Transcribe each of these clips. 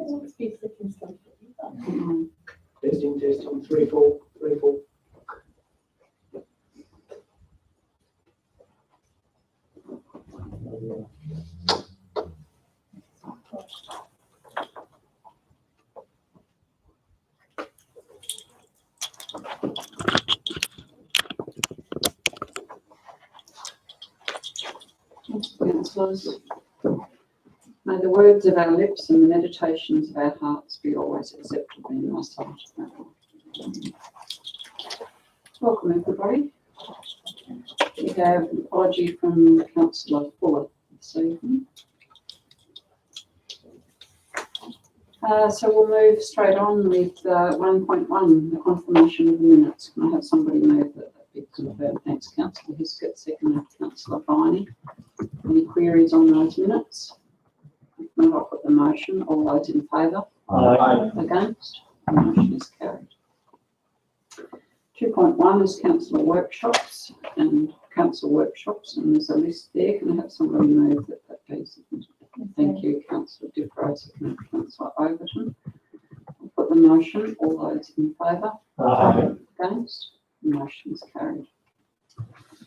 Testing, 3, 4, 3, 4. Councillors, may the words of our lips and the meditations of our hearts be always acceptable in your sight. Welcome everybody. We have an apology from Councillor Fuller this evening. So we'll move straight on with 1.1, the confirmation of the minutes. Can I have somebody move that be confirmed? Thanks, Councillor Hiskett, seconded Councillor Viney. Any queries on those minutes? If not, I'll put the motion. All those in favour? Aye. Against? The motion is carried. 2.1 is councillor workshops, and there's a list there. Can I have somebody move that be submitted? Thank you, Councillor Diffrow, seconded Councillor Overton. I'll put the motion. All those in favour? Aye. Against? The motion is carried.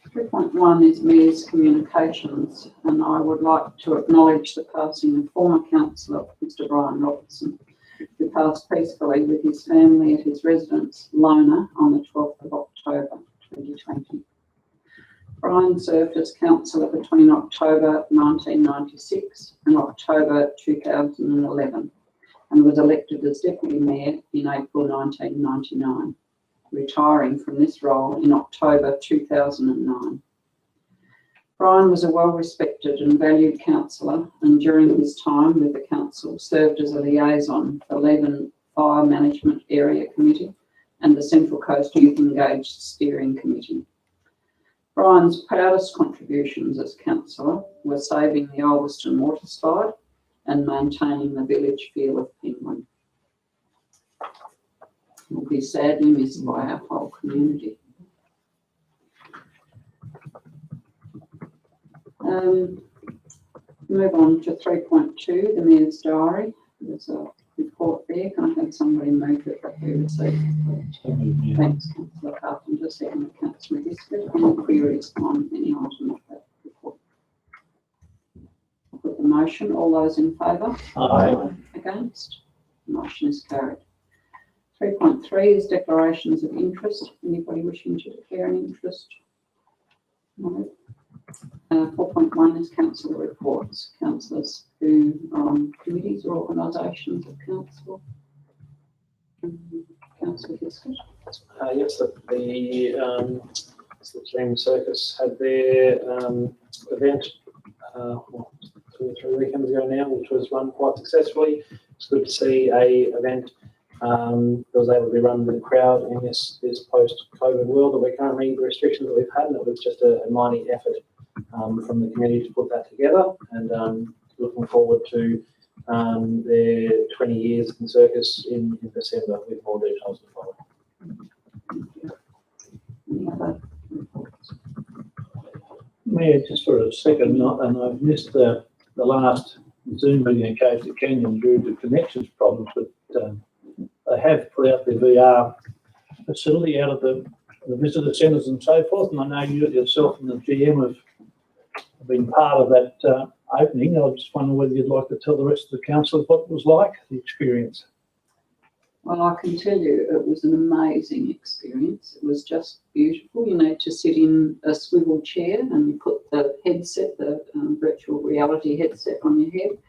3.1 is Mayor's communications, and I would like to acknowledge the passing of former councillor Mr. Brian Robertson, who passed peacefully with his family at his residence, Lona, on the 12th of October 2020. Brian served as councillor between October 1996 and October 2011, and was elected as Deputy Mayor in April 1999. Retiring from this role in October 2009. Brian was a well-respected and valued councillor, and during his time with the council served as a liaison for Leven Fire Management Area Committee and the Central Coast Youth Engaged Steering Committee. Brian's proudest contributions as councillor were saving the Ulverston waterslide and maintaining the village feel of Penguin. Will be sadly missed by our whole community. Move on to 3.2, the Mayor's Diary. There's a report there. Can I have somebody move it that we received? Thanks, Councillor Carpenter, second Councillor Hiskett. Any queries on any item of that report? I'll put the motion. All those in favour? Aye. Against? The motion is carried. 3.3 is declarations of interest. Anybody wishing to declare an interest? No. 4.1 is councillor reports. Councillors who are on committees or organisations of council. Councillor Hiskett. Yes, the Dream Circus had their event 2 or 3 weekends ago now, which was run quite successfully. It's good to see a event that was able to be run with a crowd in this post-COVID world that we're currently, the restrictions that we've had, and it was just a mighty effort from the community to put that together, and looking forward to their 20 years in circus in December with more details to follow. Any other reports? Mayor, just for a second, and I've missed the last Zoom meeting in Caves of Canyon due to connections problems, but they have put out their VR facility out of the visitor centres and so forth, and I know you yourself and the GM have been part of that opening. I just wonder whether you'd like to tell the rest of the council what it was like, the experience. Well, I can tell you it was an amazing experience. It was just beautiful. You know, to sit in a swivel chair and you put the headset, the virtual reality headset on your head.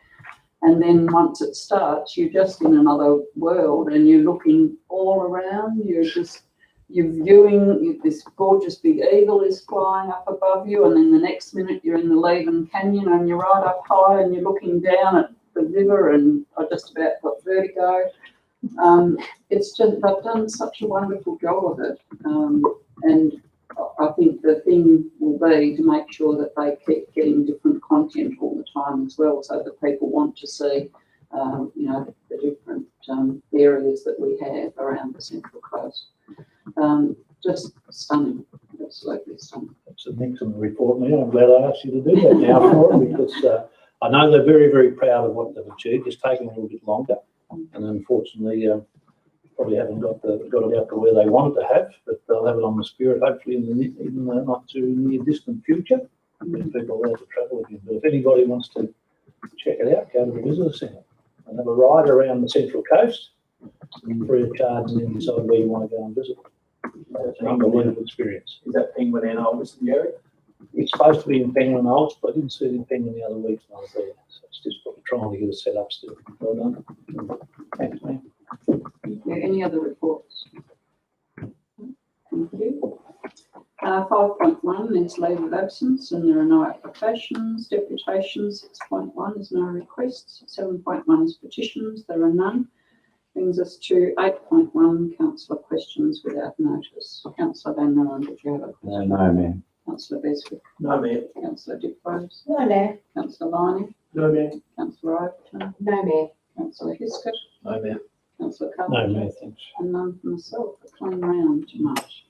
And then once it starts, you're just in another world and you're looking all around. You're viewing, this gorgeous big eagle is flying up above you, and then the next minute you're in the Leven Canyon and you're right up high and you're looking down at the river, and I just about got vertigo. It's just, they've done such a wonderful job of it, and I think the thing will be to make sure that they keep getting different content all the time as well, so that people want to see, you know, the different areas that we have around the Central Coast. Just stunning, absolutely stunning. That's an excellent report, Mayor. I'm glad I asked you to do that now for them, because I know they're very, very proud of what they've achieved. It's taken a little bit longer, And unfortunately, probably haven't got it out to where they wanted to have, but they'll have it on the Spirit hopefully in the not too near distant future when people are allowed to travel again. But if anybody wants to check it out, go to the visitor centre and have a ride around the Central Coast free of charge, and then decide where you want to go and visit. It's an unbelievable experience. Is that Penguin and Ulverstone, Gary? It's supposed to be in Penguin Oaks, but I didn't see it in Penguin the other week when I was there. So it's just trying to get it set up still. Well done. Thanks, man. Any other reports? Thank you. 5.1 is leave of absence, and there are no applications. Deputations, 6.1 is no requests. 7.1 is petitions, there are none. Brings us to 8.1, councillor questions without notice. Councillor Van Rooyen, did you have a question? No, ma'am. Councillor Beswick. No, ma'am. Councillor Dick Rose. No, Mayor. Councillor Liney. No, ma'am. Councillor Overton. No, Mayor. Councillor Hiskett. No, ma'am. Councillor No, Carpenter. man, thanks. And none for myself. A clean round tonight.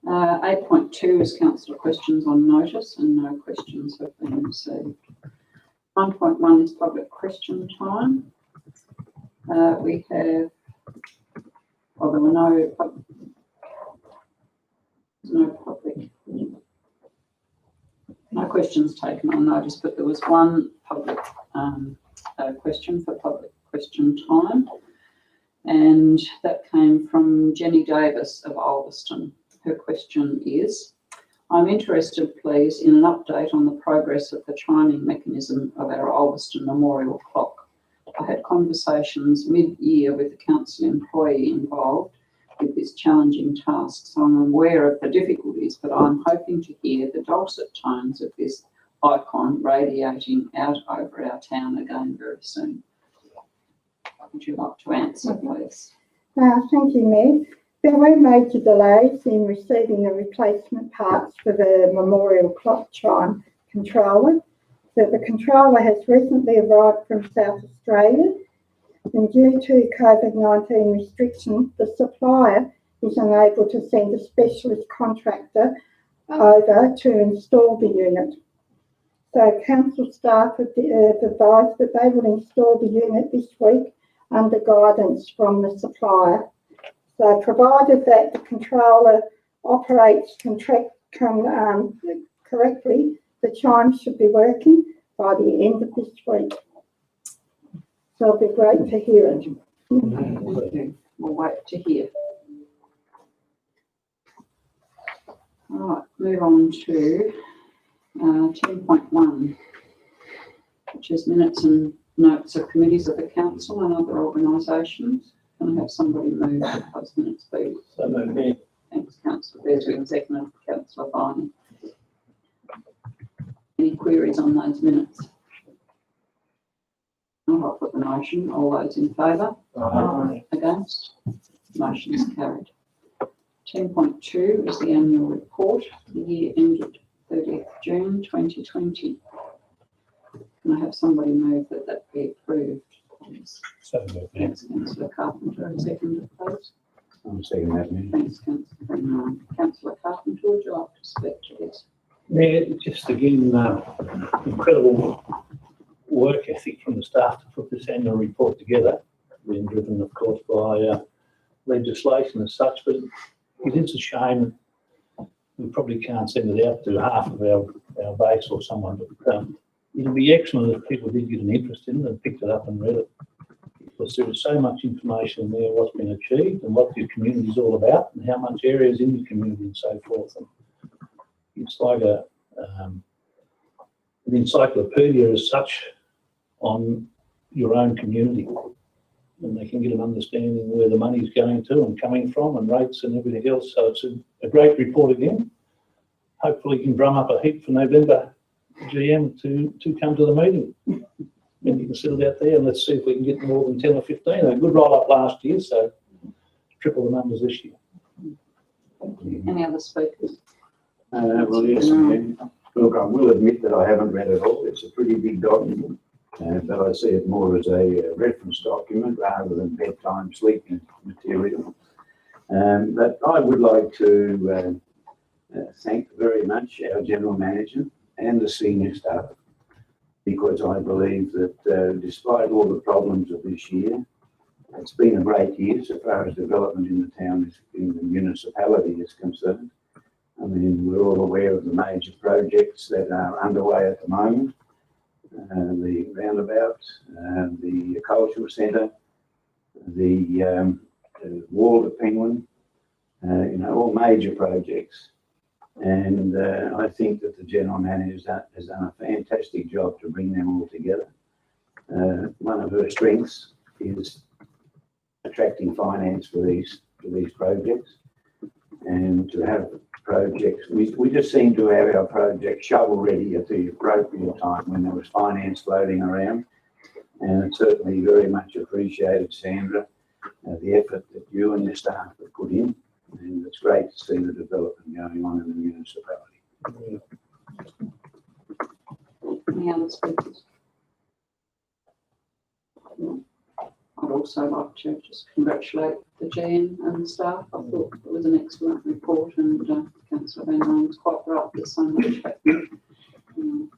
8.2 is councillor questions on notice, and no questions have been received. 1.1 is public question time. We have, well, there were no questions taken on notice, but there was one public question for public question time, and that came from Jenny Davis of Ulverstone. Her question is, I'm interested, please, in an update on the progress of the chiming mechanism of our Ulverstone memorial clock. I had conversations mid-year with the council employee involved with this challenging task, so I'm aware of the difficulties, but I'm hoping to hear the dulcet tones of this icon radiating out over our town again very soon. Would you like to answer, please? Thank you, Mayor. There were major delays in receiving the replacement parts for the memorial clock chime controller. So the controller has recently arrived from South Australia, and due to COVID-19 restrictions, the supplier is unable to send a specialist contractor over to install the unit. So council staff have advised that they will install the unit this week under guidance from the supplier. So provided that the controller operates correctly, the chimes should be working by the end of this week. So it'll be great to hear it. We'll wait to hear. All right, move on to 10.1, which is minutes and notes of committees of the council and other organisations. Can I have somebody move those minutes, please? So, no, man. Thanks, councillor Beswick, second, councillor Viney. Any queries on those minutes? I'll put the motion. All those in favour? Against? Motion is carried. 10.2 is the annual report for the year ended 30th June 2020. Can I have somebody move that be approved, please? So, no, man. Thanks, councillor Carpenter, and second, please. I'm second that, ma'am. Thanks, councillor Brennan. Councillor Carpenter, would you like to speak to this? Yeah, just again, incredible work ethic from the staff to put this annual report together, being driven, of course, by legislation as such, but it is a shame that we probably can't send it out to half of our base or someone, but it'd be excellent if people did get an interest in it and picked it up and read it, because there is so much information there, what's been achieved and what your community is all about and how much area is in your community and so forth. And it's like an encyclopedia as such on your own community, and they can get an understanding where the money's going to and coming from and rates and everything else. So it's a great report again. Hopefully you can drum up a heap for November GM to come to the meeting. And you can sit it out there and let's see if we can get more than 10 or 15. A good roll-up last year, so triple the numbers this year. Any other speakers? Well, yes, ma'am. Look, I will admit that I haven't read it all. It's a pretty big document, but I see it more as a reference document rather than bedtime sleeping material. But I would like to thank very much our General Manager and the senior staff because I believe that despite all the problems of this year, it's been a great year so far as development in the town, in the municipality is concerned. I mean, we're all aware of the major projects that are underway at the moment. The roundabout, the cultural centre, the wall at Penguin, all major projects. And I think that the General Manager has done a fantastic job to bring them all together. One of her strengths is attracting finance for these projects, and to have projects. We just seem to have our projects shovel ready at the appropriate time when there was finance floating around. And it's certainly very much appreciated, Sandra, the effort that you and your staff have put in. And it's great to see the development going on in the municipality. Any other speakers? I'd also like to just congratulate the GM and the staff. I thought it was an excellent report, and Councillor Van Ryn was quite right that so much happened.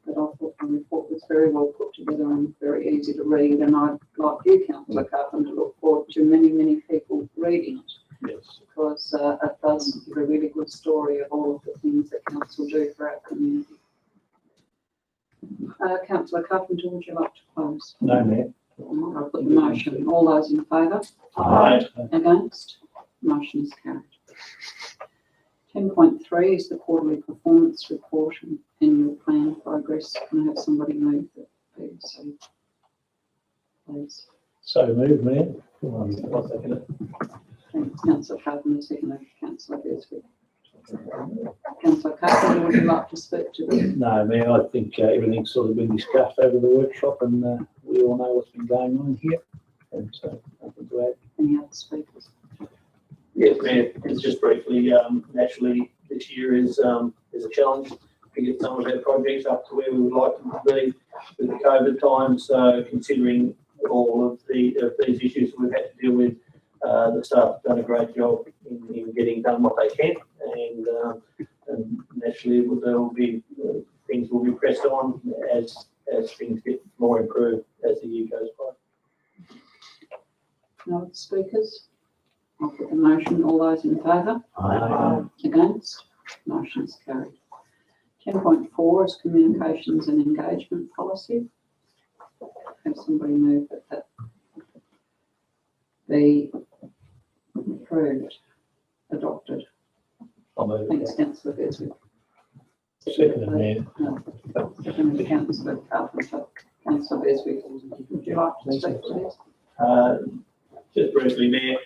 But I thought the report was very well put together and very easy to read, and I'd like you, Councillor Carpenter, to look forward to many, many people reading it. Yes. Because it does give a really good story of all of the things that council do for our community. Councillor Carpenter, would you like to close? No, Mayor. I'll put the motion. All those in favour? Aye. Against? Motion is carried. 10.3 is the quarterly performance report and annual plan progress. Can I have somebody move that, please? Please. So move, Mayor. I'll second it. Thanks, Councillor Carpenter, second Councillor Beresford. Councillor Carpenter, would you like to speak to this? No, Mayor, I think everything's sort of been discussed over the workshop, and we all know what's been going on here. And so, nothing to add. Any other speakers? Yes, Mayor, it's just briefly, naturally, this year is a challenge to get some of our projects up to where we would like them to be with the COVID times. So considering all of these issues that we've had to deal with, the staff have done a great job in getting done what they can, and naturally there will be things will be pressed on as things get more improved as the year goes by. No other speakers? I'll put the motion. All those in favour? Aye. Against? Motion is carried. 10.4 is communications and engagement policy. Have somebody move that be approved, adopted. I'll move Thanks, it. Councillor Beresford. Second, Mayor. Second, Councillor Carpenter. Councillor Beresford, would you like to speak to this? Just briefly, Mayor,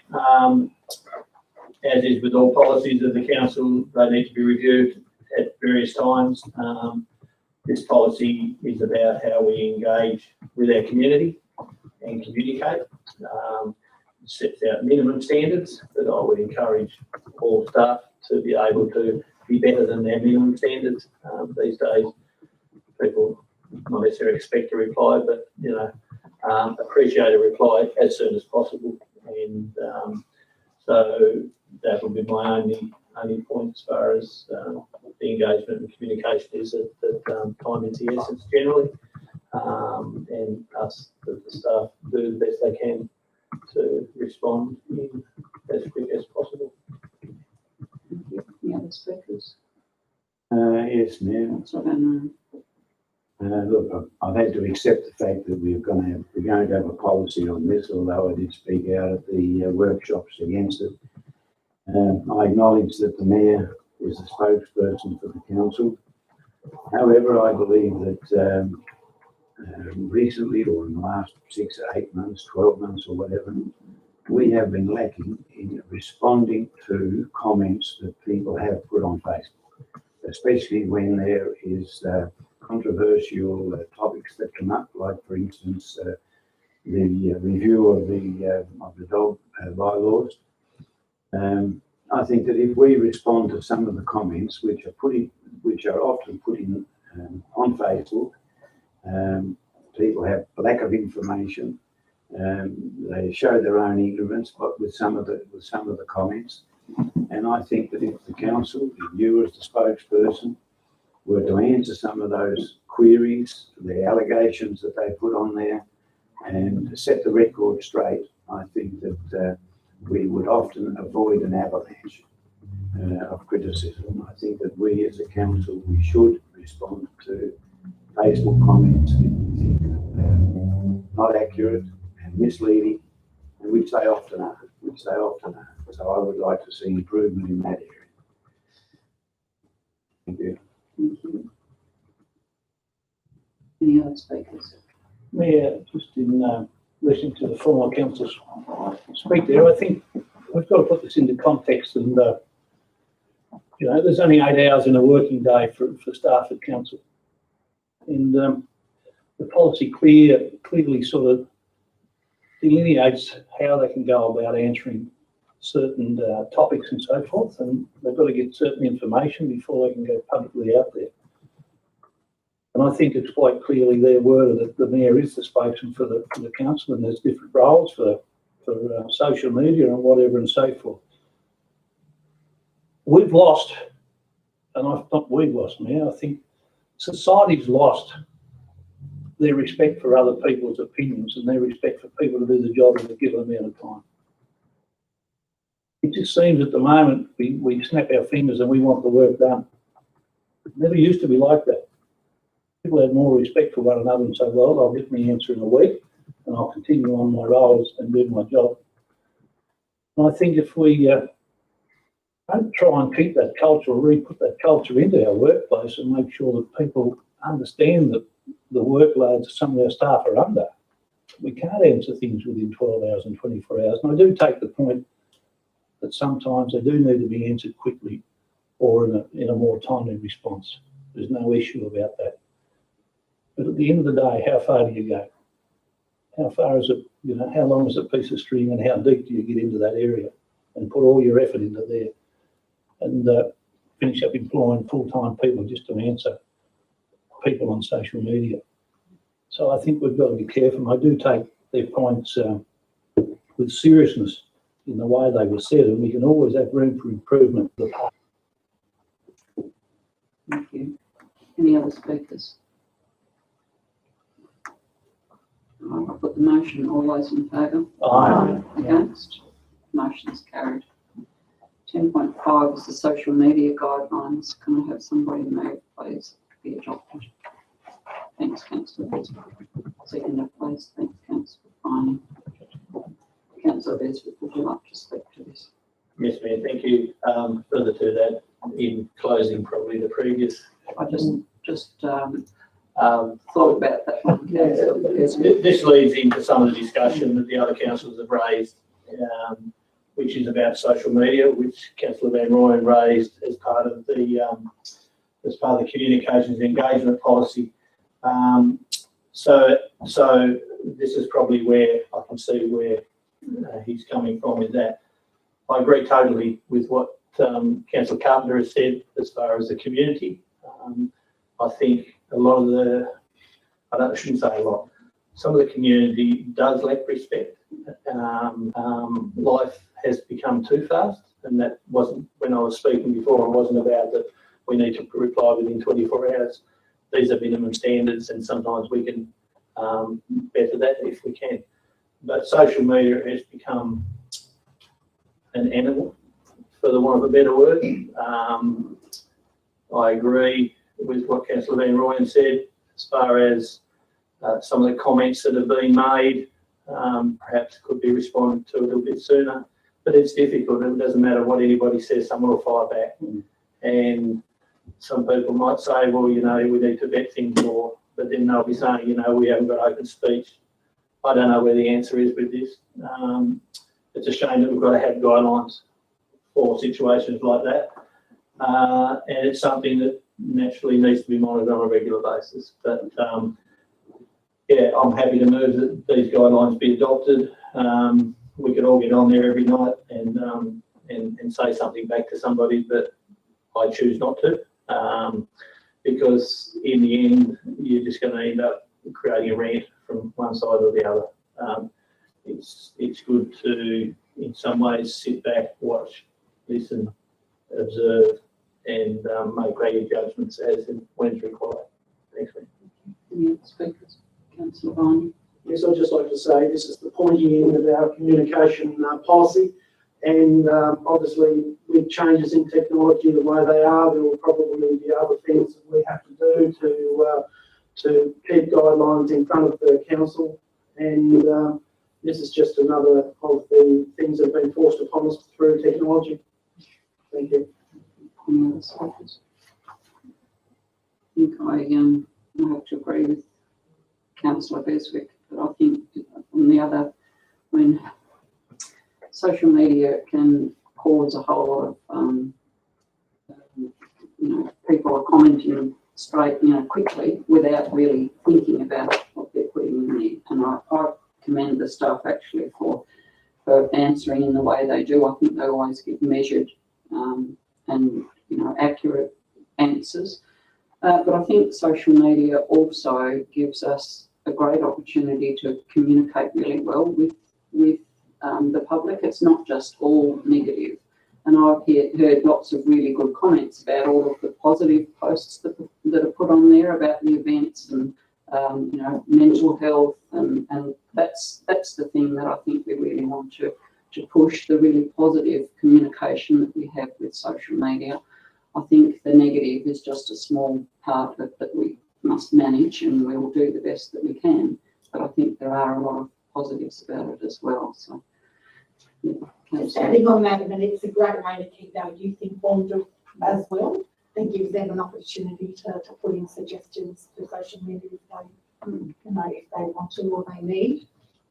as is with all policies of the council, they need to be reviewed at various times. This policy is about how we engage with our community and communicate. It sets out minimum standards that I would encourage all staff to be able to be better than their minimum standards. These days, people not necessarily expect a reply, but appreciate a reply as soon as possible. And so that would be my only point as far as the engagement and communication is that time is the essence generally, and us, the staff, do the best they can to respond in as quick as possible. Thank you. Any other speakers? Yes, Mayor. Councillor Van Ryn. Look, I've had to accept the fact that we're going to have a policy on this, although I did speak out at the workshops against it. I acknowledge that the Mayor is the spokesperson for the council. However, I believe that recently, or in the last 6 or 8 months, 12 months or whatever, we have been lacking in responding to comments that people have put on Facebook, especially when there is controversial topics that come up, like, for instance, the review of the dog bylaws. I think that if we respond to some of the comments which are often put in on Facebook, people have lack of information. They show their own ignorance, but with some of the comments. And I think that if the council, if you as the spokesperson, were to answer some of those queries, the allegations that they put on there, and to set the record straight, I think that we would often avoid an avalanche of criticism. I think that we as a council, we should respond to Facebook comments if we think that not accurate and misleading, and which they often are. So I would like to see improvement in that area. Thank you. Thank you. Any other speakers? Mayor, just in listening to the former councillors speak there, I think we've got to put this into context. And you know, there's only 8 hours in a working day for staff at council, and the policy clearly sort of delineates how they can go about answering certain topics and so forth, and they've got to get certain information before they can go publicly out there. And I think it's quite clearly their word that the mayor is the spokesman for the council, and there's different roles for social media and whatever and so forth. We've lost, and we've lost, Mayor, I think society's lost their respect for other people's opinions and their respect for people to do the job in a given amount of time. It just seems at the moment we snap our fingers and we want the work done. It never used to be like that. People had more respect for one another and say, well, I'll get my answer in a week and I'll continue on my roles and do my job. And I think if we don't try and keep that culture or re-put that culture into our workplace and make sure that people understand that the workloads some of our staff are under, we can't answer things within 12 hours and 24 hours. And I do take the point that sometimes they do need to be answered quickly or in a more timely response. There's no issue about that. But at the end of the day, how far do you go? How far is it, you know, how long is a piece of string and how deep do you get into that area and put all your effort into there and finish up employing full-time people just to answer people on social media? So I think we've got to be careful. And I do take their points with seriousness in the way they were said, and we can always have room for improvement. Thank you. Any other speakers? I'll put the motion. All those in favour? Aye. Against? Motion's carried. 10.5 is the social media guidelines. Can I have somebody move, please, to be adopted? Thanks, Councillor. Second, please. Thanks, Councillor Fine. Councillor Beresford, would you like to speak to this? Yes, Mayor, thank you. Further to that, in closing probably the previous. I just thought about that one. This leads into some of the discussion that the other councillors have raised, which is about social media, which Councillor Van Rooyen raised as part of the communications engagement policy. So this is probably where I can see where he's coming from. Is that I agree totally with what Councillor Carpenter has said as far as the community. I think a lot of I shouldn't say a lot, some of the community does lack respect. Life has become too fast, and that wasn't, when I was speaking before, it wasn't about that we need to reply within 24 hours. These are minimum standards, and sometimes we can better that if we can. But social media has become an animal, for the want of a better word. I agree with what Councillor Van Rooyen said as far as some of the comments that have been made, perhaps could be responded to a little bit sooner. But it's difficult. It doesn't matter what anybody says, someone will fire back. And some people might say, well, you know, we need to vet things more, but then they'll be saying, you know, we haven't got open speech. I don't know where the answer is with this. It's a shame that we've got to have guidelines for situations like that. And it's something that naturally needs to be monitored on a regular basis. But yeah, I'm happy to move that these guidelines be adopted. We could all get on there every night and say something back to somebody, but I choose not to, because in the end, you're just going to end up creating a rant from one side or the other. It's good to, in some ways, sit back, watch, listen, observe, and make value judgments as and when required. Thanks, Mayor. Any other speakers? Councillor Viney. Yes, I'd just like to say this is the pointy end of our communication policy, and obviously with changes in technology the way they are, there will probably be other things that we have to do to keep guidelines in front of the council, and this is just another of the things that have been forced upon us through technology. Thank you. Any other speakers? I think I have to agree with Councillor Beswick, but I think on the other, social media can cause a whole lot of, people are commenting straight, quickly without really thinking about what they're putting in there. And I commend the staff actually for answering in the way they do. I think they always give measured and accurate answers. But I think social media also gives us a great opportunity to communicate really well with the public. It's not just all negative. And I've heard lots of really good comments about all of the positive posts that are put on there about the events and mental health, and that's the thing that I think we really want to push, the really positive communication that we have with social media. I think the negative is just a small part of it that we must manage, and we will do the best that we can. But I think there are a lot of positives about it as well. So, Standing on that, and it's a great way to keep our youth informed as well, and gives them an opportunity to put in suggestions to social media if they want to or they need,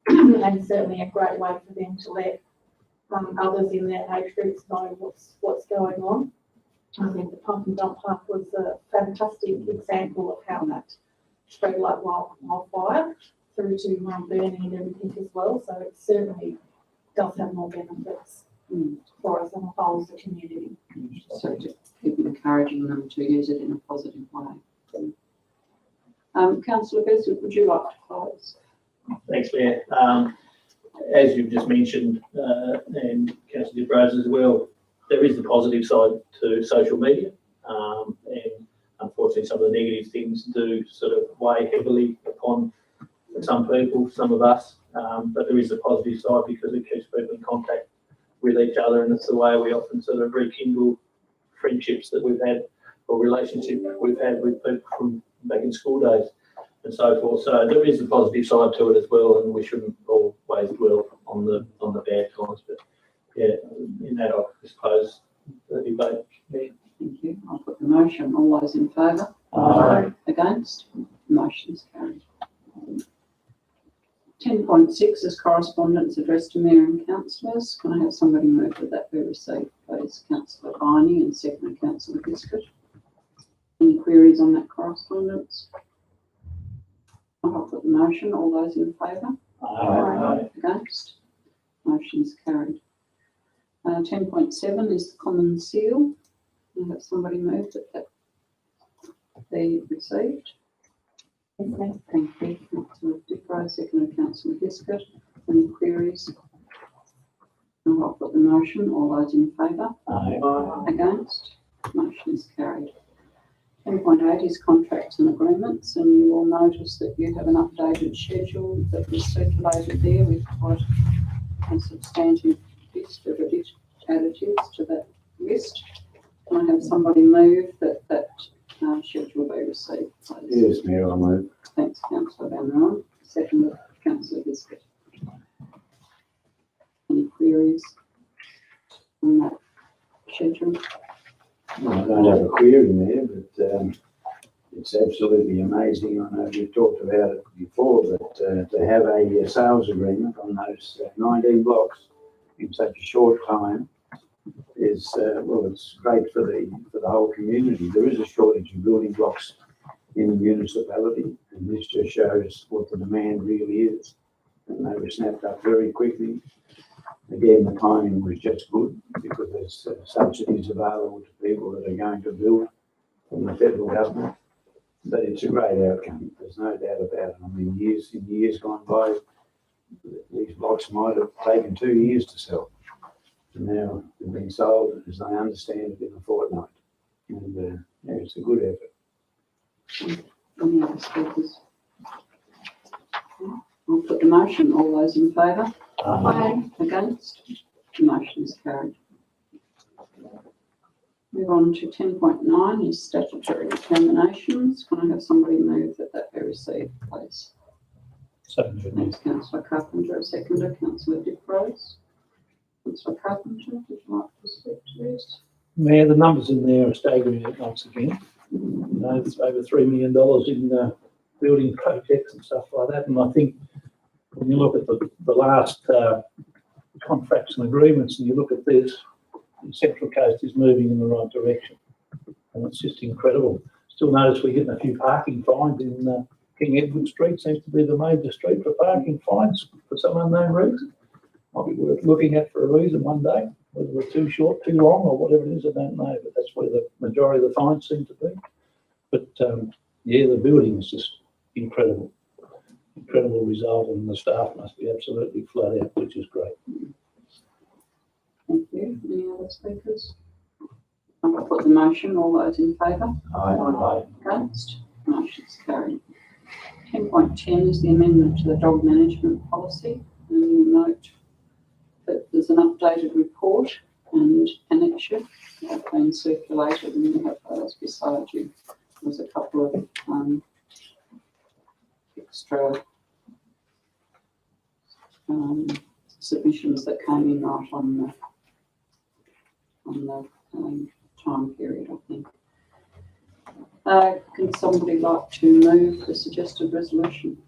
and certainly a great way for them to let others in their age groups know what's going on. I think the Pump and Dump Park was a fantastic example of how that spread like wildfire through to burning and everything as well. So it certainly does have more benefits for us on the whole as a community. So to keep encouraging them to use it in a positive way. Councillor Beswick, would you like to close? Thanks, Mayor. As you've just mentioned, and Councillor Rose as well, there is the positive side to social media, and unfortunately some of the negative things do sort of weigh heavily upon some people, some of us, but there is a positive side because it keeps people in contact with each other, and it's the way we often sort of rekindle friendships that we've had or relationships we've had with people from back in school days and so forth. So there is a positive side to it as well, and we shouldn't always dwell on the bad times. But yeah, in that I suppose the debate. Yeah. Thank you. I'll put the motion. All those in favour? Aye. Against? Motion's carried. 10.6 is correspondence addressed to Mayor and Councillors. Can I have somebody move that be received, please? Councillor Viney and second Councillor Biscuit. Any queries on that correspondence? I'll put the motion. All those in favour? Aye. Against? Motion's carried. 10.7 is the common seal. Can I have somebody move that be received? Thank you. Councillor Dipro, second Councillor Biscuit. Any queries? I'll put the motion. All those in favour? Aye. Against? Motion is carried. 10.8 is contracts and agreements, and you will notice that you have an updated schedule that was circulated there with quite a substantive list of additives to that list. Can I have somebody move that schedule be received, please? Yes, Mayor, I move. Thanks, Councillor Van Ryn. Second, Councillor Biscuit. Any queries on that schedule? Well, I don't have a query there, but it's absolutely amazing. I know we've talked about it before, but to have a sales agreement on those 19 blocks in such a short time is, well, it's great for the whole community. There is a shortage of building blocks in the municipality, and this just shows what the demand really is. And they were snapped up very quickly. Again, the timing was just good because there's subsidies available to people that are going to build from the federal government. But it's a great outcome. There's no doubt about it. I mean, in years gone by, these blocks might have taken 2 years to sell. And now they've been sold, as I understand it, in a fortnight. And, yeah, it's a good effort. Any other speakers? I'll put the motion. All those in favour? Aye. Against? The motion is carried. Move on to 10.9 is statutory determinations. Can I have somebody move that be received, please? So, Thanks, Councillor Carpenter. A seconder, Councillor Dick-Rose. Councillor Carpenter, would you like to speak to this? Mayor, the numbers in there are staggering once again. You know, it's over $3 million in building projects and stuff like that. And I think when you look at the last contracts and agreements and you look at this, the Central Coast is moving in the right direction. And it's just incredible. Still notice we're getting a few parking fines in King Edward Street. Seems to be the major street for parking fines for some unknown reason. Might be worth looking at for a reason one day. Whether we're too short, too long, or whatever it is, I don't know. But that's where the majority of the fines seem to be. But yeah, the building is just incredible. Incredible result, and the staff must be absolutely flat out, which is great. Thank you. Any other speakers? I'll put the motion. All those in favour? Aye. Against? Motion is carried. 10.10 is the amendment to the dog management policy. And you'll note that there's an updated report and annexure that have been circulated, and you have those beside you. There's a couple of extra submissions that came in right on the time period, I think. Can somebody like to move the suggested resolution?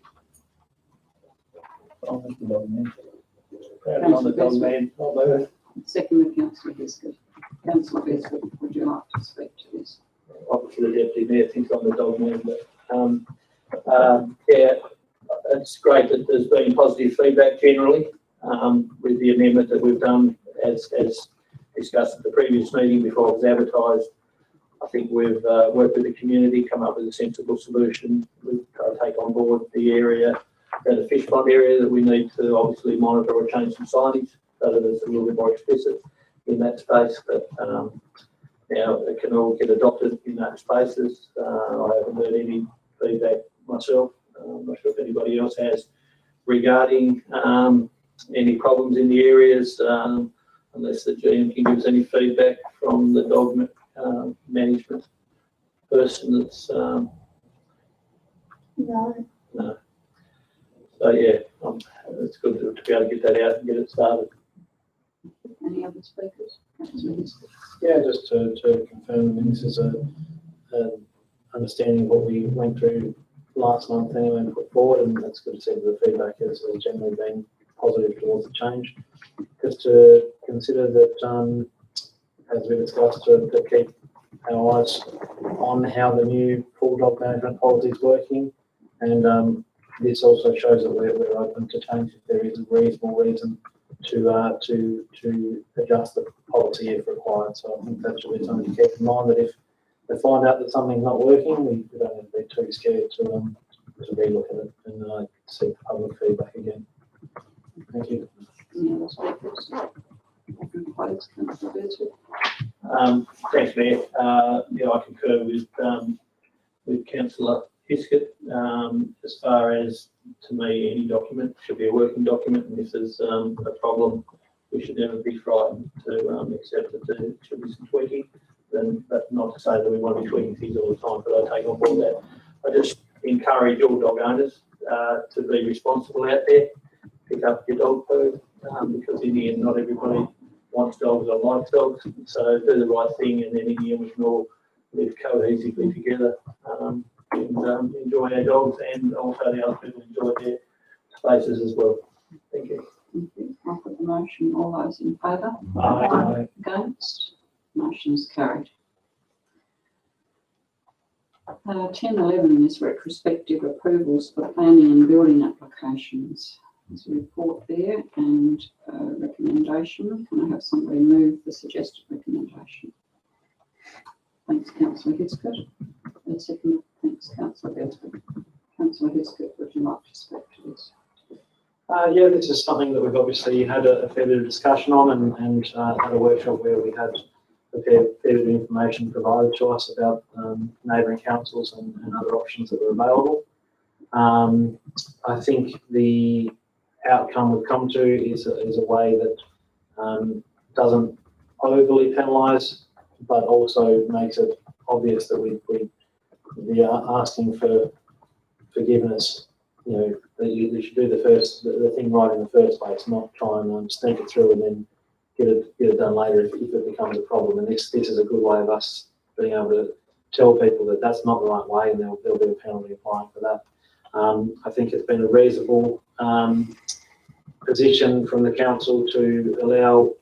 On the dog man. On the dog man. I'll move it. Second, Councillor Biscuit. Councillor Biscuit, would you like to speak to this? Obviously, the Deputy Mayor thinks I'm the dog man, but yeah, it's great that there's been positive feedback generally with the amendment that we've done as discussed at the previous meeting before it was advertised. I think we've worked with the community, come up with a sensible solution. We've got to take on board the area, the fish pond area, that we need to obviously monitor or change some signage so that it's a little bit more explicit in that space. But now it can all get adopted in those spaces. I haven't heard any feedback myself. I'm not sure if anybody else has regarding any problems in the areas, unless the GM can give us any feedback from the dog management person that's No. no. So yeah, it's good to be able to get that out and get it started. Any other speakers? Yeah, just to confirm, I mean, this is a understanding what we went through last month anyway and put forward, and that's good to see that the feedback has generally been positive towards the change. Just to consider that, as we discussed, to keep our eyes on how the new full dog management policy is working, and this also shows that we're open to change if there is a reasonable reason to adjust the policy if required. So I think that should be something to keep in mind, that if they find out that something's not working, we don't have to be too scared to relook at it and seek public feedback again. Thank you. Any other speakers? Please, Councillor Beardsley. Thanks, Mayor. Yeah, I concur with Councillor Hiskett. As far as, to me, any document should be a working document, and if there's a problem, we should never be frightened to accept that there should be some tweaking. Then, but not to say that we want to be tweaking things all the time, but I take on board that. I just encourage all dog owners to be responsible out there. Pick up your dog poo, because in the end, not everybody wants dogs or likes dogs. So do the right thing, and then in the end, we can all live cohesively together and enjoy our dogs, and also the other people enjoy their spaces as well. Thank you. Thank you. I'll put the motion. All those in favour? Aye. Against? Motion is carried. 10.11 is retrospective approvals for planning and building applications. There's a report there and a recommendation. Can I have somebody move the suggested recommendation? Thanks, Councillor Hiskett. And second, thanks, Councillor Beardsley. Councillor Hiskett, would you like to speak to this? Yeah, this is something that we've obviously had a fair bit of discussion on, and had a workshop where we had a fair bit of information provided to us about neighbouring councils and other options that were available. I think the outcome we've come to is a way that doesn't overly penalise, but also makes it obvious that we are asking for forgiveness. You know, that you should do the thing right in the first place, not try and sneak it through and then get it done later if it becomes a problem. And this is a good way of us being able to tell people that that's not the right way, and there'll be a penalty applying for that. I think it's been a reasonable position from the council to allow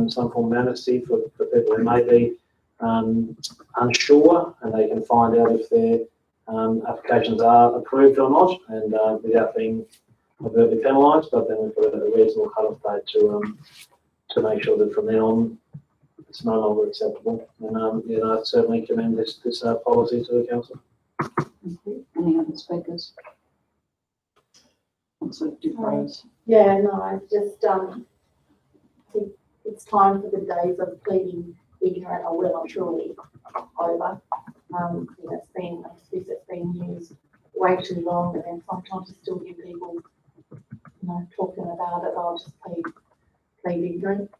some form of amnesty for people who may be unsure, and they can find out if their applications are approved or not, and without being overtly penalised. But then we've got a reasonable cut-off date to make sure that from then on it's no longer acceptable. And you know, I certainly commend this policy to the council. Thank you. Any other speakers? Councillor Dufresne. Yeah, no, I just think it's time for the days of pleading ignorant or well and truly over. You know, it's been an excuse that's been used way too long, and then sometimes you still hear people, you know, talking about it. I'll just plead ignorant.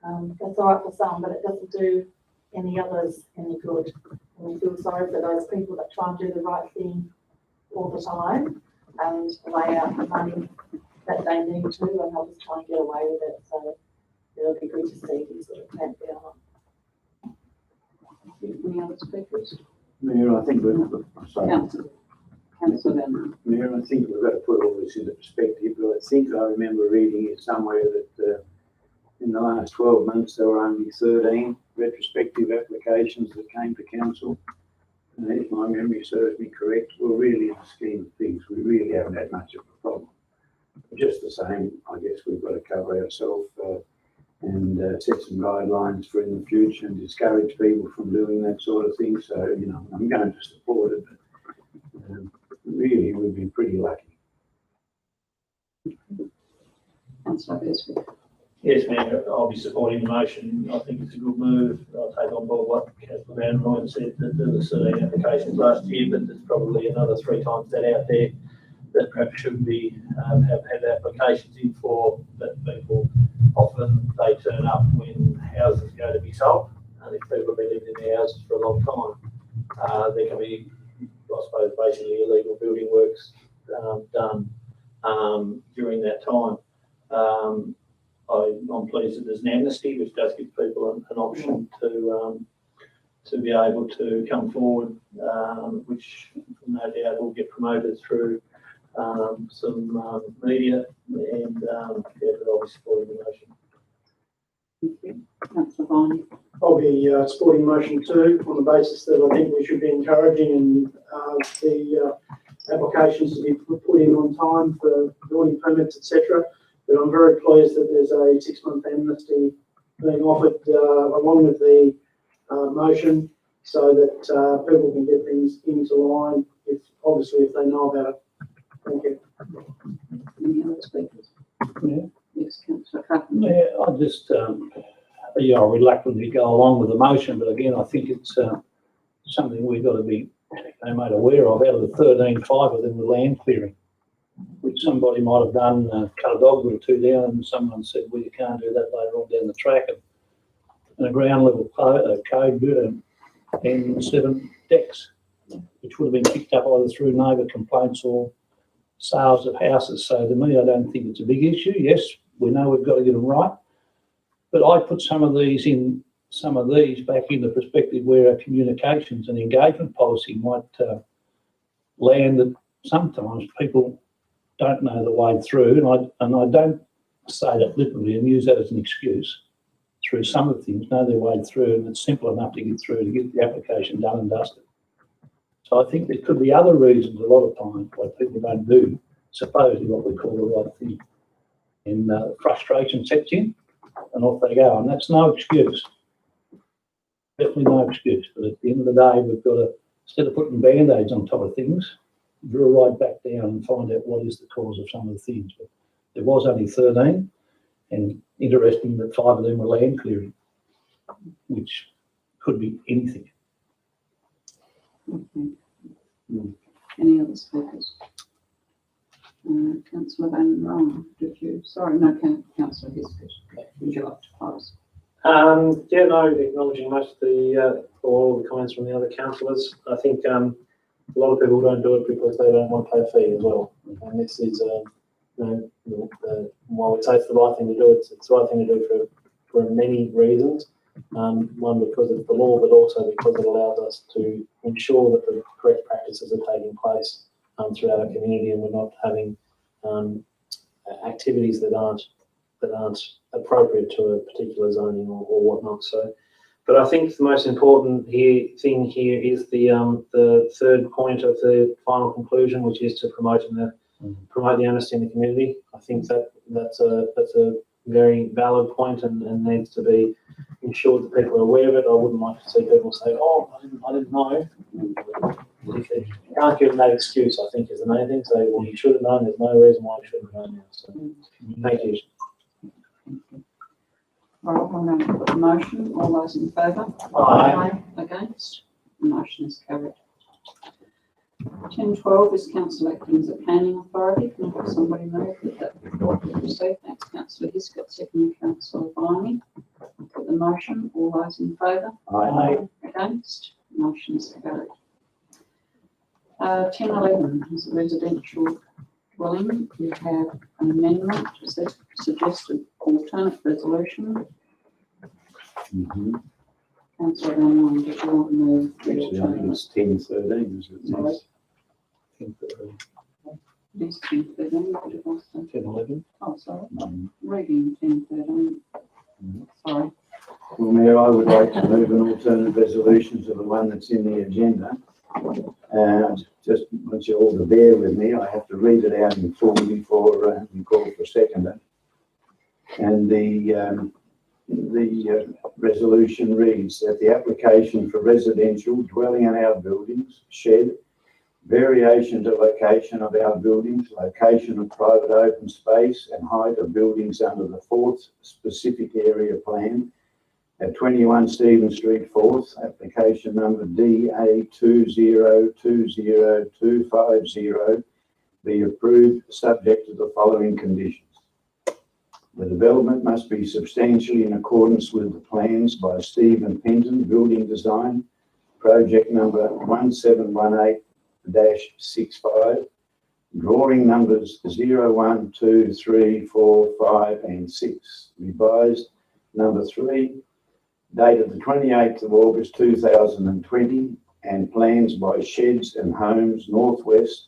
That's all right for some, but it doesn't do any others any good. And we feel sorry for those people that try and do the right thing all the time and lay out the money that they need to, and they'll just try and get away with it. So it'll be good to see these sort of clamp down on. Any other speakers? Mayor, I think Councillor Van. Mayor, I think we've got to put all this into perspective. But I think I remember reading it somewhere that in the last 12 months there were only 13 retrospective applications that came to council. And if my memory serves me correct, we're really in the scheme of things, we really haven't had much of a problem. Just the same, I guess we've got to cover ourselves and set some guidelines for in the future and discourage people from doing that sort of thing. So, you know, I'm going to support it, but really we've been pretty lucky. Councillor Beresford. Yes, Mayor, I'll be supporting the motion. I think it's a good move. I'll take on board what Councillor Van Ryan said, that there were 13 applications last year, but there's probably another 3 times that out there that perhaps should be have had applications in for, that people often they turn up when houses go to be sold, and if people have been living in their houses for a long time, there can be, I suppose, basically illegal building works done during that time. I'm pleased that there's an amnesty, which does give people an option to be able to come forward, which no doubt will get promoted through some media, and yeah, but I'll be supporting the motion. Thank you. Councillor Viney. I'll be supporting motion 2 on the basis that I think we should be encouraging the applications to be put in on time for building permits, etc. But I'm very pleased that there's a 6-month amnesty being offered along with the motion, so that people can get things into line, if they know about it. Thank you. Any other speakers? Yeah. Yes, Councillor Carpenter. Yeah, I just, reluctantly go along with the motion, but again, I think it's something we've got to be made aware of. Out of the 13, 5 of them were land clearing, which somebody might have done, cut a dogwood or 2 down, and someone said, well, you can't do that later on down the track. And a ground level code and 7 decks, which would have been picked up either through neighbour complaints or sales of houses. So to me, I don't think it's a big issue. Yes, we know we've got to get them right, but I put some of these back in the perspective where our communications and engagement policy might land that sometimes people don't know the way through, and I don't say that literally and use that as an excuse. Through some of the things, know their way through, and it's simple enough to get through to get the application done and dusted. So I think there could be other reasons a lot of times why people don't do supposedly what we call the right thing. And frustration sets in and off they go. And that's no excuse. Definitely no excuse. But at the end of the day, we've got to, instead of putting band-aids on top of things, drill right back down and find out what is the cause of some of the things. But there was only 13, and interesting that 5 of them were land clearing, which could be anything. Okay. Any other speakers? Councillor Van Ryan, did you, sorry, no, Councillor Hiskett, would you like to close? Yeah, no, acknowledging most of the, all the comments from the other councillors. I think a lot of people don't do it because they don't want to pay a fee as well. And this is, while we say it's the right thing to do, it's the right thing to do for many reasons. One, because it's the law, but also because it allows us to ensure that the correct practices are taking place throughout our community, and we're not having activities that aren't appropriate to a particular zoning or whatnot. So, but I think the most important thing here is the third point of the final conclusion, which is to promote the honesty in the community. I think that's a very valid point and needs to be ensured that people are aware of it. I wouldn't like to see people say, "Oh, I didn't know." If you can't give them that excuse, I think is the main thing. Say, "Well, you should have known. There's no reason why you shouldn't have known now." So, thank you. All right, I'm going to put the motion. All those in favour? Aye. Against? The motion is carried. 10.12 is council acting as a planning authority. Can I have somebody move that proceed? Thanks, Councillor Hiskett, second Councillor Viney. Put the motion. All those in favour? Aye. Against? Motion is carried. 10.11 is a residential dwelling. You have an amendment to the suggested alternate resolution. Councillor Van Ryan, did you want to move the Actually, I think alternate? it's 10:13, is it? Sorry. I think It is 10.13, but it was 10:11. oh, sorry, reading 10.13. Sorry. Well, Mayor, I would like to move an alternate resolution to the one that's in the agenda. Just want you all to bear with me. I have to read it out in full before we call for seconder. And the resolution reads that the application for residential dwelling and outbuildings, shed, variation to location of outbuildings, location of private open space and height of buildings under the 4th specific area plan at 21 Stephen Street, 4th, application number DA2020250, be approved subject to the following conditions. The development must be substantially in accordance with the plans by Stephen Penton, Building Design, project number 1718-65, drawing numbers 01, 2, 3, 4, 5 and 6, revised number 3, dated the 28th of August 2020, and plans by Sheds and Homes Northwest,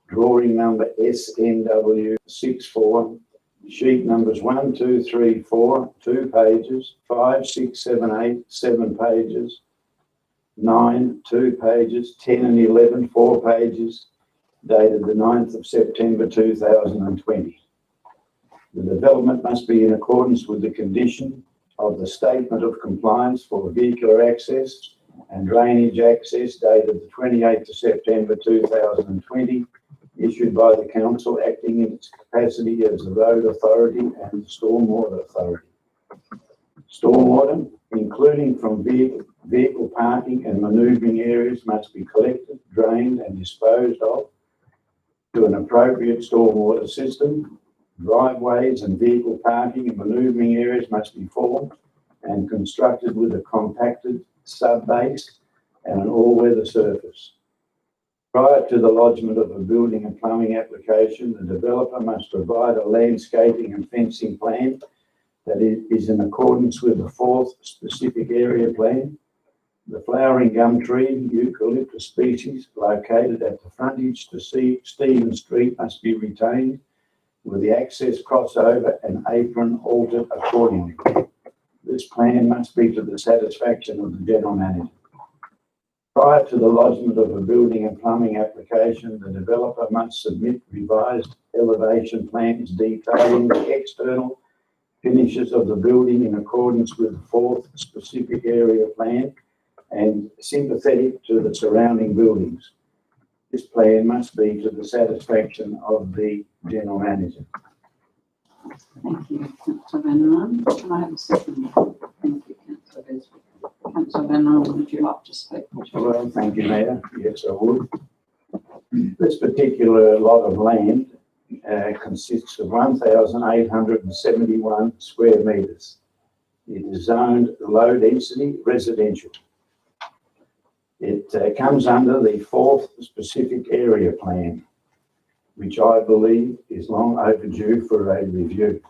drawing number SNW64, sheet numbers 1, 2, 3, 4, 2 pages, 5, 6, 7, 8, 7 pages, 9, 2 pages, 10 and 11, 4 pages, dated the 9th of September 2020. The development must be in accordance with the condition of the Statement of Compliance for Vehicular Access and Drainage Access dated the 28th of September 2020, issued by the Council acting in its capacity as the Road Authority and the Stormwater Authority. Stormwater, including from vehicle parking and manoeuvring areas, must be collected, drained and disposed of to an appropriate stormwater system. Driveways and vehicle parking and manoeuvring areas must be formed and constructed with a compacted sub-base and an all-weather surface. Prior to the lodgement of a building and plumbing application, the developer must provide a landscaping and fencing plan that is in accordance with the 4th specific area plan. The flowering gum tree, eucalyptus species located at the frontage to Stephen Street must be retained, with the access crossover and apron altered accordingly. This plan must be to the satisfaction of the General Manager. Prior to the lodgement of a building and plumbing application, the developer must submit revised elevation plans detailing the external finishes of the building in accordance with the 4th specific area plan and sympathetic to the surrounding buildings. This plan must be to the satisfaction of the General Manager. Thank you, Councillor Van Ryan. Can I have a second? Thank you, Councillor Leslie. Councillor Van Royen, would you like to speak? Well, thank you, Mayor. Yes, I would. This particular lot of land consists of 1,871 square metres. It is zoned low density residential. It comes under the 4th specific area plan, which I believe is long overdue for a review.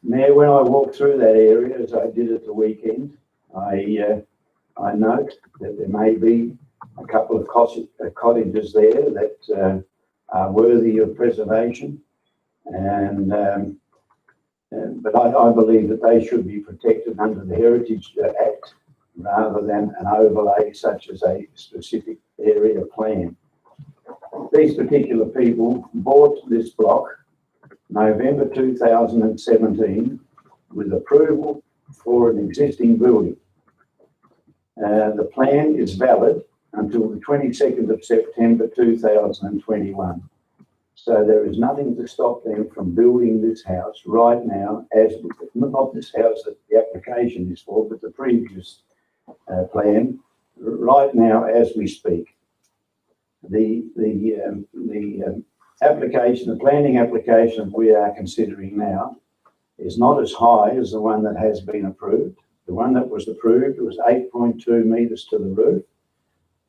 Mayor, when I walked through that area, as I did at the weekend, I note that there may be a couple of cottages there that are worthy of preservation, but I believe that they should be protected under the Heritage Act rather than an overlay such as a specific area plan. These particular people bought this block November 2017 with approval for an existing building. The plan is valid until the 22nd of September 2021. So there is nothing to stop them from building this house right now, as not this house that the application is for, but the previous plan, right now as we speak. The planning application we are considering now is not as high as the one that has been approved. The one that was approved was 8.2 metres to the roof.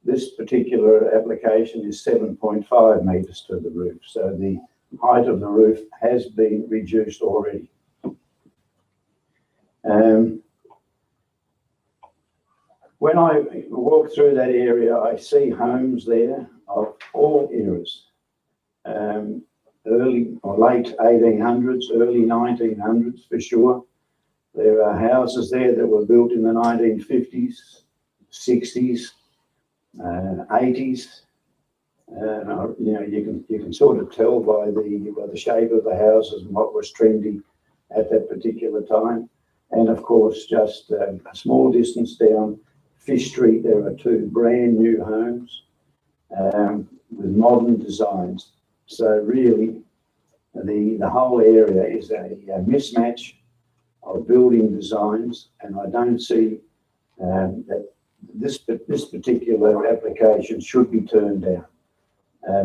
This particular application is 7.5 metres to the roof. So the height of the roof has been reduced already. When I walk through that area, I see homes there of all eras, early or late 1800s, early 1900s for sure. There are houses there that were built in the 1950s, 60s, 80s. You can sort of tell by the shape of the houses and what was trendy at that particular time. And of course, just a small distance down Fish Street, there are 2 brand new homes with modern designs. So really, the whole area is a mismatch of building designs, and I don't see that this particular application should be turned down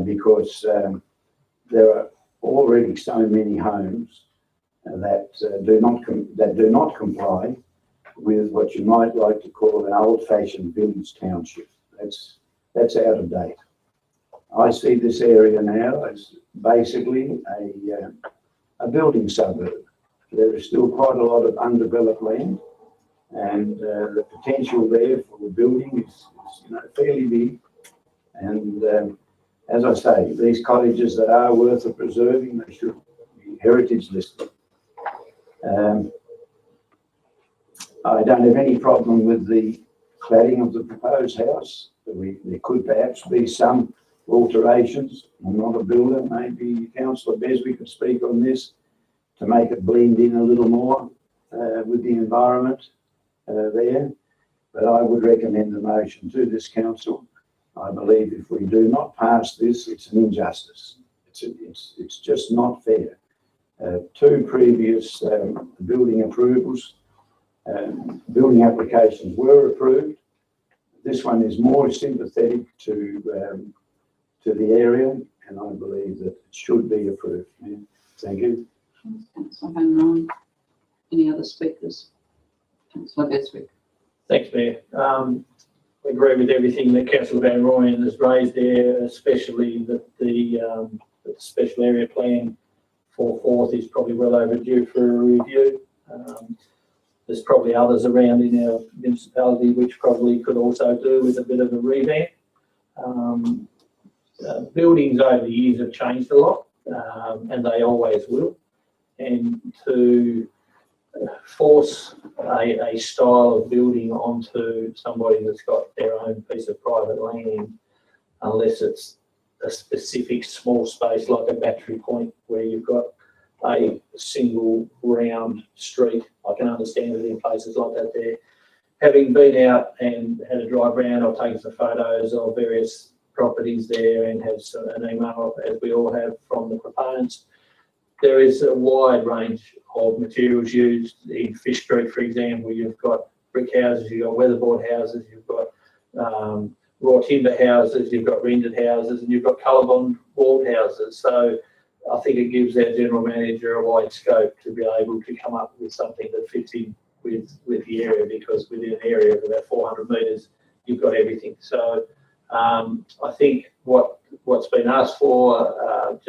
because there are already so many homes that do not comply with what you might like to call an old-fashioned village township. That's out of date. I see this area now as basically a building suburb. There is still quite a lot of undeveloped land, and the potential there for building is fairly big. And as I say, these cottages that are worth of preserving, they should be heritage listed. I don't have any problem with the cladding of the proposed house. There could perhaps be some alterations. I'm not a builder. Maybe Councillor Besby could speak on this to make it blend in a little more with the environment there. But I would recommend the motion to this council. I believe if we do not pass this, it's an injustice. It's just not fair. 2 previous building approvals, building applications were approved. This one is more sympathetic to the area, and I believe that it should be approved. Yeah. Thank you. Councillor Van Royen. Any other speakers? Councillor Beswick. Thanks, Mayor. I agree with everything that Councillor Van Royen has raised there, especially that the special area plan for 4th is probably well overdue for a review. There's probably others around in our municipality which probably could also do with a bit of a revamp. Buildings over the years have changed a lot, and they always will. And to force a style of building onto somebody that's got their own piece of private land, unless it's a specific small space like a battery point where you've got a single round street. I can understand it in places like that there. Having been out and had a drive around, I've taken some photos of various properties there and have an email, as we all have, from the proponents. There is a wide range of materials used. In Fish Street, for example, you've got brick houses, you've got weatherboard houses, you've got raw timber houses, you've got rendered houses, and you've got colour-bond walled houses. So I think it gives our general manager a wide scope to be able to come up with something that fits in with the area, because within an area of about 400 metres, you've got everything. So I think what's been asked for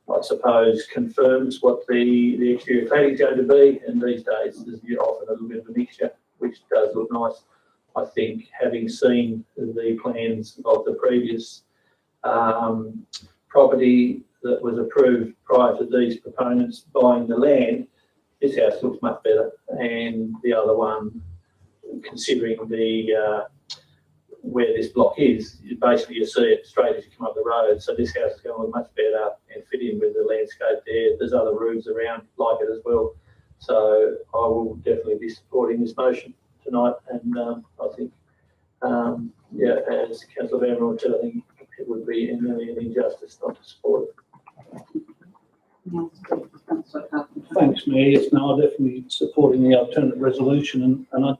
I suppose confirms what the exterior cladding is going to be, and these days there's often a little bit of a mixture, which does look nice. I think having seen the plans of the previous property that was approved prior to these proponents buying the land, this house looks much better, and the other one, considering the where this block is, basically you see it straight as you come up the road. So this house is going to look much better and fit in with the landscape there. There's other roofs around like it as well. So I will definitely be supporting this motion tonight, and I think, as Councillor Van Roy said, I think it would be nearly an injustice not to support it. Thanks, Mayor. Yes, no, I'm definitely supporting the alternate resolution, and I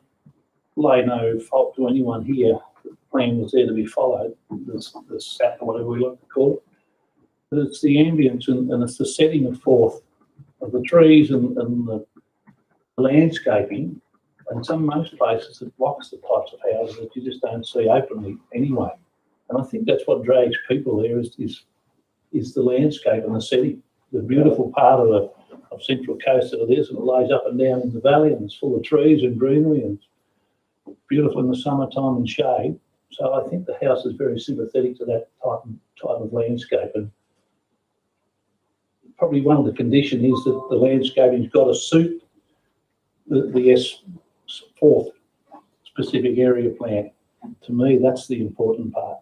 lay no fault to anyone here. The plan was there to be followed, the SAP or whatever we like to call it. But it's the ambience and it's the setting of forth of the trees and the landscaping, and most places it blocks the types of houses that you just don't see openly anyway. And I think that's what drags people there is the landscape and the setting. The beautiful part of Central Coast that it is, and it lays up and down in the valley, and it's full of trees and greenery, and it's beautiful in the summertime and shade. So I think the house is very sympathetic to that type of landscape, and probably one of the conditions is that the landscaping's got to suit the fourth specific area plan. To me, that's the important part.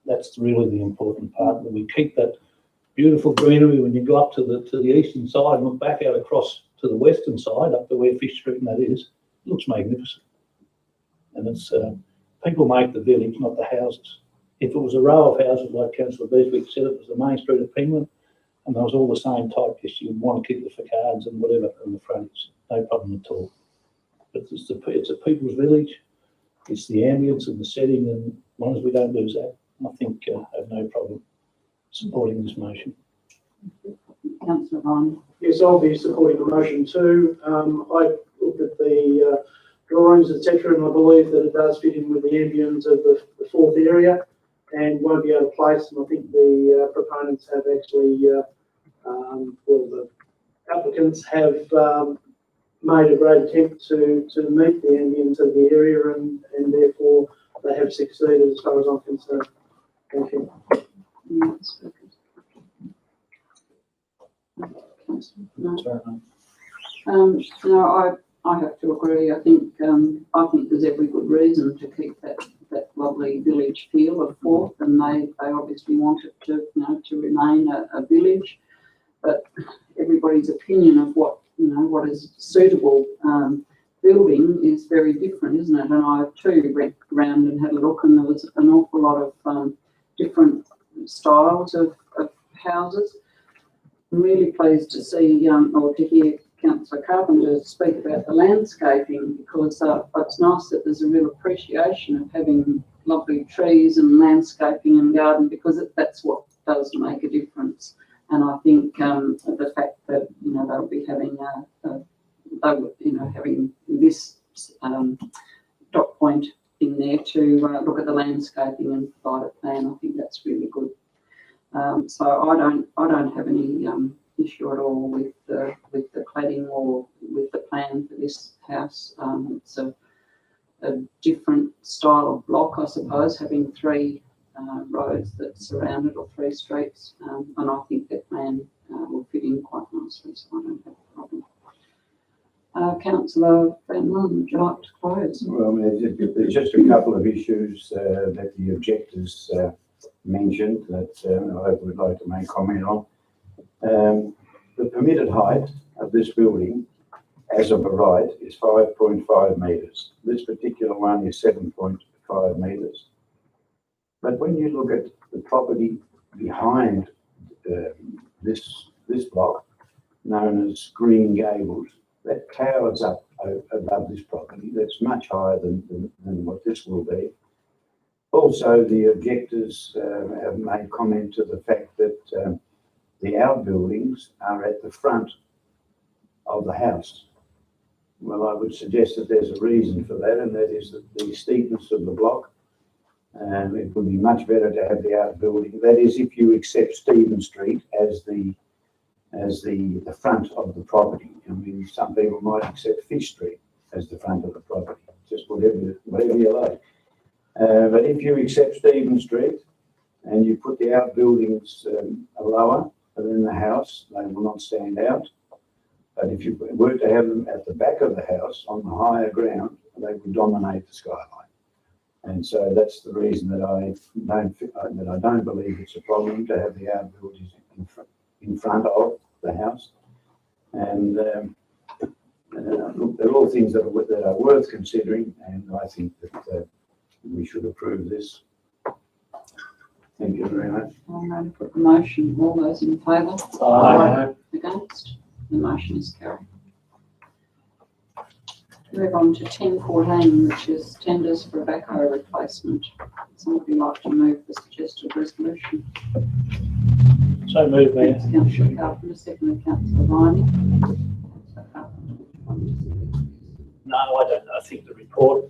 That's really the important part, that we keep that beautiful greenery when you go up to the eastern side and look back out across to the western side, up to where Fish Street and that is. It looks magnificent. And it's people make the village, not the houses. If it was a row of houses like Councillor Beswick said, it was the main street of Penguin, and there was all the same type, yes, you'd want to keep the facades and whatever in the frontage, no problem at all. But it's a people's village, it's the ambience and the setting, and as long as we don't lose that, I think I have no problem supporting this motion. Councillor Ryan. Yes, I'll be supporting the motion too. I looked at the drawings, etc., and I believe that it does fit in with the ambience of the fourth area and won't be out of place. And I think the proponents have actually, the applicants have made a great attempt to meet the ambience of the area, and therefore they have succeeded as far as I'm concerned. Thank you. No, I have to agree. I think there's every good reason to keep that lovely village feel of Forth, and they obviously want it to remain a village. But everybody's opinion of what is suitable building is very different, isn't it? And I too went around and had a look, and there was an awful lot of different styles of houses. I'm really pleased to see or to hear Councillor Carpenter speak about the landscaping, because it's nice that there's a real appreciation of having lovely trees and landscaping and garden, because that's what does make a difference. And I think the fact that they'll be having having this dot point in there to look at the landscaping and provide a plan, I think that's really good. So I don't have any issue at all with the cladding or with the plan for this house. It's a different style of block, I suppose, having three roads that surround it, or three streets, and I think that plan will fit in quite nicely, so I don't have a problem. Councillor Van Loon, would you like to close? Well, there's just a couple of issues that the objectors mentioned that I would like to make comment on. The permitted height of this building, as of a right, is 5.5 metres. This particular one is 7.5 metres. But when you look at the property behind this block, known as Green Gables, that towers up above this property. That's much higher than what this will be. Also, the objectors have made comment to the fact that the outbuildings are at the front of the house. Well, I would suggest that there's a reason for that, and that is that the steepness of the block, and it would be much better to have the outbuilding. That is, if you accept Stephen Street as the front of the property. I mean, some people might accept Fish Street as the front of the property, just whatever you like. But if you accept Stephen Street and you put the outbuildings lower than the house, they will not stand out. But if you were to have them at the back of the house on the higher ground, they would dominate the skyline. And so that's the reason that I don't believe it's a problem to have the outbuildings in front of the house. And look, they're all things that are worth considering, and I think that we should approve this. Thank you very much. I'm going to put the motion. All those in favour? Aye. Against? The motion is carried. Move on to 10.14, which is tenders for a backhoe replacement. Somebody like to move the suggested resolution? So move, Mayor. Thanks, Councillor Carpenter, seconded Councillor Viney. No, I don't. I think the report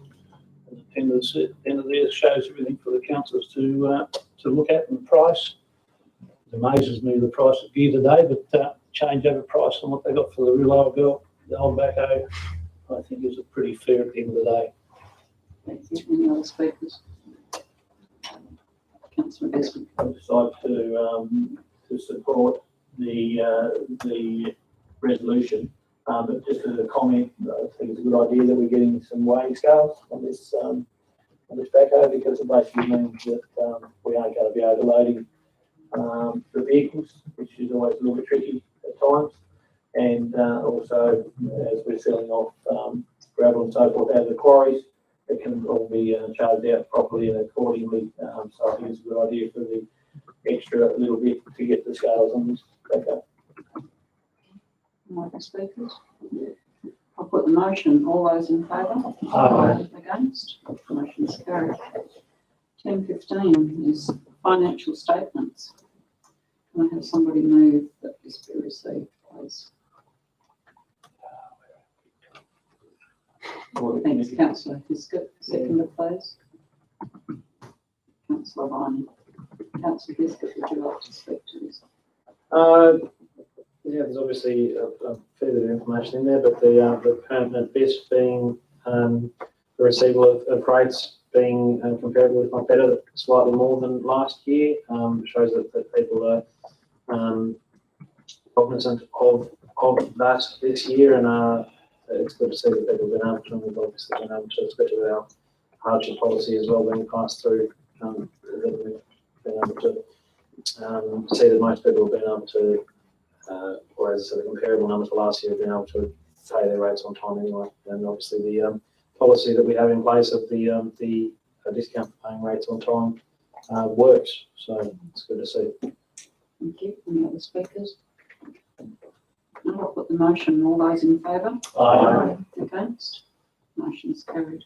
and the tenders at the end of this shows everything for the councillors to look at and price. It amazes me the price of gear today, but change over price on what they got for the real old girl, the old backhoe, I think is a pretty fair at the end of the day. Thank you. Any other speakers? Councillor Desmond. I decide to support the resolution, but just as a comment, I think it's a good idea that we're getting some weighing scales on this backhoe, because it basically means that we aren't going to be overloading the vehicles, which is always a little bit tricky at times, and also as we're selling off gravel and so forth out of the quarries, it can all be charged out properly and accordingly. So I think it's a good idea for the extra little bit to get the scales on this backhoe. Any other speakers? I'll put the motion. All those in favour? Aye. Against? The motion is carried. 10.15 is financial statements. Can I have somebody move that this be received, please? Thanks, Councillor Biscuit. Seconded, please. Councillor Viney. Councillor Biscuit, would you like to speak to this? Yeah, there's obviously a fair bit of information in there, but the permanent bit being the receival of rates being comparable, if not better, slightly more than last year, shows that people are cognizant of that this year, and it's good to see that people have been able to, and we've obviously been able to, especially with our hardship policy as well being passed through, that we've been able to see that most people have been able to, or as I said, a comparable number to last year, have been able to pay their rates on time anyway. And obviously the policy that we have in place of the discount for paying rates on time works. So it's good to see. Thank you. Any other speakers? Now I'll put the motion. All those in favour? Aye. Against? Motion is carried.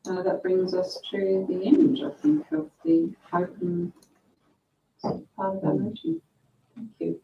That brings us to the end, I think, of the open part of our meeting. Thank you.